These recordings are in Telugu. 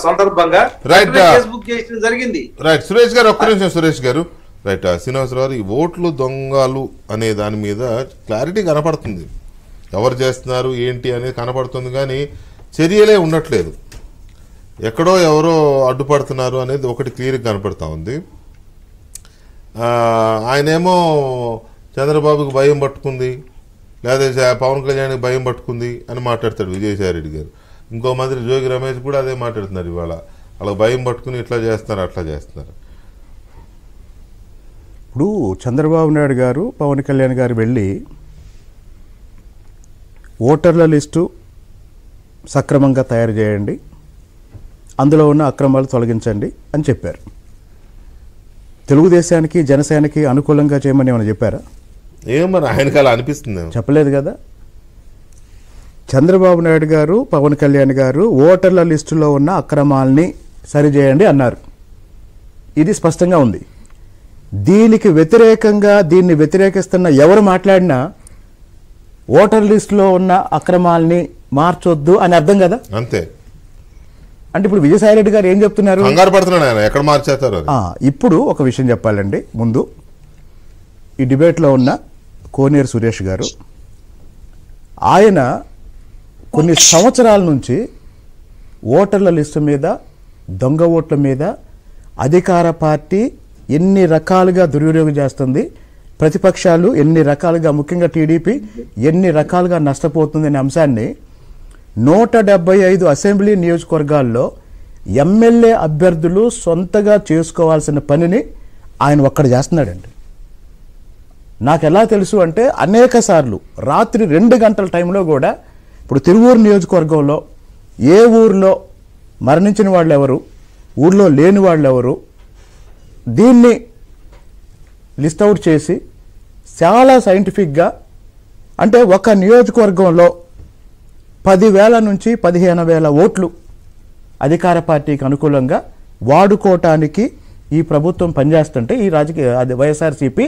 సందర్భంగా ఫేస్బుక్ చేసిన జరిగింది. రైట్ సురేష్ గారు, ఒక్క నిమిషం సురేష్ గారు. రైట్ శ్రీనివాసరావు, ఈ ఓట్లు దొంగలు అనే దాని మీద క్లారిటీ కనపడుతుంది, ఎవరు చేస్తున్నారు ఏంటి అనేది కనపడుతుంది, కానీ చర్యలే ఉండట్లేదు. ఎక్కడో ఎవరో అడ్డుపడుతున్నారు అనేది ఒకటి క్లియర్గా కనపడతా ఉంది. ఆయనేమో చంద్రబాబుకి భయం పట్టుకుంది, లేదా పవన్ కళ్యాణ్కి భయం పట్టుకుంది అని మాట్లాడతాడు విజయసాయి రెడ్డి గారు. ఇంకో మంత్రి జోగి రమేష్ కూడా అదే మాట్లాడుతున్నారు. ఇవాళ వాళ్ళకి భయం పట్టుకుని ఇట్లా చేస్తున్నారు అట్లా చేస్తున్నారు. ఇప్పుడు చంద్రబాబు నాయుడు గారు పవన్ కళ్యాణ్ గారు వెళ్ళి ఓటర్ల లిస్టు సక్రమంగా తయారు చేయండి, అందులో ఉన్న అక్రమాలు తొలగించండి అని చెప్పారు. తెలుగుదేశానికి జనసేనకి అనుకూలంగా చేయమని ఏమైనా చెప్పారా? ఏమన్నా ఆయనకి అలా అనిపిస్తుంది? చెప్పలేదు కదా. చంద్రబాబు నాయుడు గారు పవన్ కళ్యాణ్ గారు ఓటర్ల లిస్టులో ఉన్న అక్రమాలని సరిచేయండి అన్నారు. ఇది స్పష్టంగా ఉంది. దీనికి వ్యతిరేకంగా దీన్ని వ్యతిరేకిస్తున్న ఎవరు మాట్లాడినా ఓటర్ లిస్టులో ఉన్న అక్రమాలని మార్చొద్దు అని అర్థం కదా. అంతే. అంటే ఇప్పుడు విజయసాయి రెడ్డి గారు ఏం చెప్తున్నారు? కంగారు పడుతున్నాడు ఆయన, ఎక్కడ మార్చేస్తారు. ఇప్పుడు ఒక విషయం చెప్పాలండి. ముందు ఈ డిబేట్లో ఉన్న కోనేరు సురేష్ గారు, ఆయన కొన్ని సంవత్సరాల నుంచి ఓటర్ల లిస్టు మీద, దొంగ ఓట్ల మీద అధికార పార్టీ ఎన్ని రకాలుగా దుర్వినియోగం చేస్తుంది, ప్రతిపక్షాలు ఎన్ని రకాలుగా, ముఖ్యంగా టీడీపీ ఎన్ని రకాలుగా నష్టపోతుంది అనే అంశాన్ని 175 అసెంబ్లీ నియోజకవర్గాల్లో ఎమ్మెల్యే అభ్యర్థులు సొంతగా చేసుకోవాల్సిన పనిని ఆయన ఒక్కడ చేస్తున్నాడండి. నాకు ఎలా తెలుసు అంటే అనేక సార్లు రాత్రి 2 గంటల టైంలో కూడా, ఇప్పుడు తిరువూరు నియోజకవర్గంలో ఏ ఊర్లో మరణించిన వాళ్ళు ఎవరు, ఊర్లో లేని వాళ్ళు ఎవరు, దీన్ని లిస్ట్ అవుట్ చేసి చాలా సైంటిఫిక్గా, అంటే ఒక నియోజకవర్గంలో 10,000 నుంచి 15,000 ఓట్లు అధికార పార్టీకి అనుకూలంగా వాడుకోవటానికి ఈ ప్రభుత్వం పనిచేస్తుంటే, ఈ రాజకీయ వైఎస్ఆర్సీపీ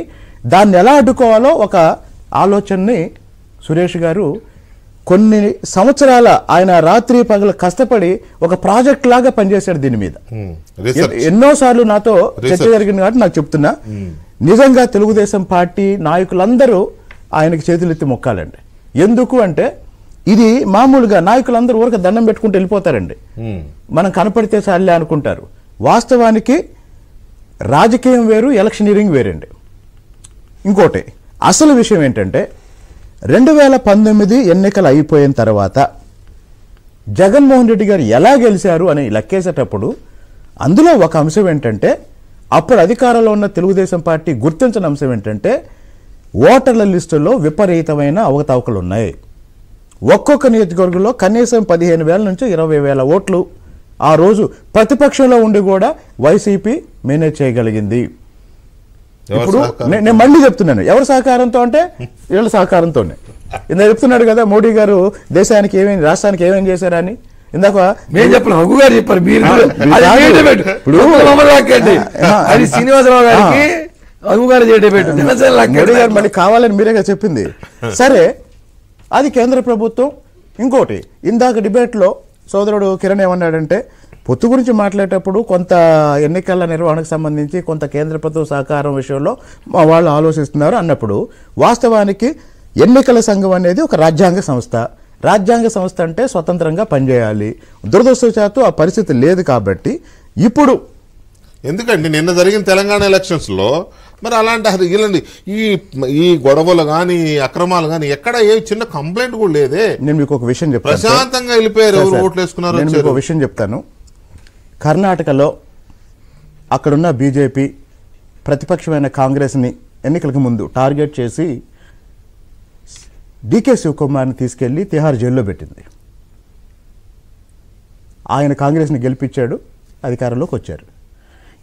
దాన్ని ఎలా అడ్డుకోవాలో ఒక ఆలోచనని సురేష్ గారు కొన్ని సంవత్సరాల ఆయన రాత్రి పగలు కష్టపడి ఒక ప్రాజెక్ట్ లాగా పనిచేశాడు దీని మీద. ఎన్నోసార్లు నాతో చర్చ జరిగింది కాబట్టి నాకు చెప్తున్నా, నిజంగా తెలుగుదేశం పార్టీ నాయకులందరూ ఆయనకి చేతులెత్తి మొక్కాలండి. ఎందుకు అంటే ఇది మామూలుగా నాయకులందరూ ఊరికి దండం పెట్టుకుంటూ వెళ్ళిపోతారండి, మనం కనపడితే చాలే అనుకుంటారు. వాస్తవానికి రాజకీయం వేరు, ఎలక్షనీరింగ్ వేరండి. ఇంకోటి అసలు విషయం ఏంటంటే 2019 ఎన్నికలు అయిపోయిన తర్వాత జగన్మోహన్ రెడ్డి గారు ఎలా గెలిచారు అని లెక్కేసేటప్పుడు అందులో ఒక అంశం ఏంటంటే, అప్పుడు అధికారంలో ఉన్న తెలుగుదేశం పార్టీ గుర్తించిన అంశం ఏంటంటే, ఓటర్ల లిస్టులో విపరీతమైన అవకతవకలు ఉన్నాయి. ఒక్కొక్క నియోజకవర్గంలో కనీసం 15,000 నుంచి 20,000 ఓట్లు ఆ రోజు ప్రతిపక్షంలో ఉండి కూడా వైసీపీ మేనేజ్ చేయగలిగింది. ఇప్పుడు నేను మళ్ళీ చెప్తున్నాను, ఎవరి సహకారంతో అంటే వీళ్ళ సహకారంతోనే. ఇందాక చెప్తున్నాడు కదా మోడీ గారు దేశానికి ఏమేమి, రాష్ట్రానికి ఏమేమి చేశారని. ఇందాక మేము చెప్పిన హక్కు గారు చెప్పారు, అది శ్రీనివాసరావు గారికి హక్కు గారు మోడీ గారు మళ్ళీ కావాలని మీరేగా చెప్పింది. సరే, అది కేంద్ర ప్రభుత్వం. ఇంకోటి ఇందాక డిబేట్లో సోదరుడు కిరణ్ ఏమన్నాడంటే, పొత్తు గురించి మాట్లాడేటప్పుడు కొంత ఎన్నికల నిర్వహణకు సంబంధించి కొంత కేంద్ర ప్రభుత్వ సహకారం విషయంలో మా వాళ్ళు ఆలోచిస్తున్నారు అన్నప్పుడు, వాస్తవానికి ఎన్నికల సంఘం అనేది ఒక రాజ్యాంగ సంస్థ. రాజ్యాంగ సంస్థ అంటే స్వతంత్రంగా పనిచేయాలి. దురదృష్టవశాత్తు ఆ పరిస్థితి లేదు. కాబట్టి ఇప్పుడు ఎందుకంటే నిన్న జరిగిన తెలంగాణ ఎలక్షన్స్ లో మరి అలాంటి ఇలాంటి ఈ గొడవలు కానీ అక్రమాలు కానీ ఎక్కడ ఏ చిన్న కంప్లైంట్ కూడా లేదే. నేను మీకు ఒక విషయం చెప్తాను, ప్రశాంతంగా వెళ్ళిపోయారు, ఎవరు ఓట్లు వేసుకున్నారు. నేను మీకు ఒక విషయం చెప్తాను. కర్ణాటకలో అక్కడున్న బీజేపీ ప్రతిపక్షమైన కాంగ్రెస్ని ఎన్నికలకు ముందు టార్గెట్ చేసి డీకే శివకుమార్ని తీసుకెళ్లి తిహార్ జైల్లో పెట్టింది. ఆయన కాంగ్రెస్ని గెలిపించాడు, అధికారంలోకి వచ్చారు.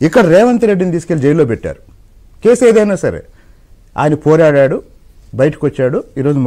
ఇక్కడ రేవంత్ రెడ్డిని తీసుకెళ్లి జైల్లో పెట్టారు. కేసు ఏదైనా సరే ఆయన పోరాడాడు, బయటకు వచ్చాడు. ఈరోజు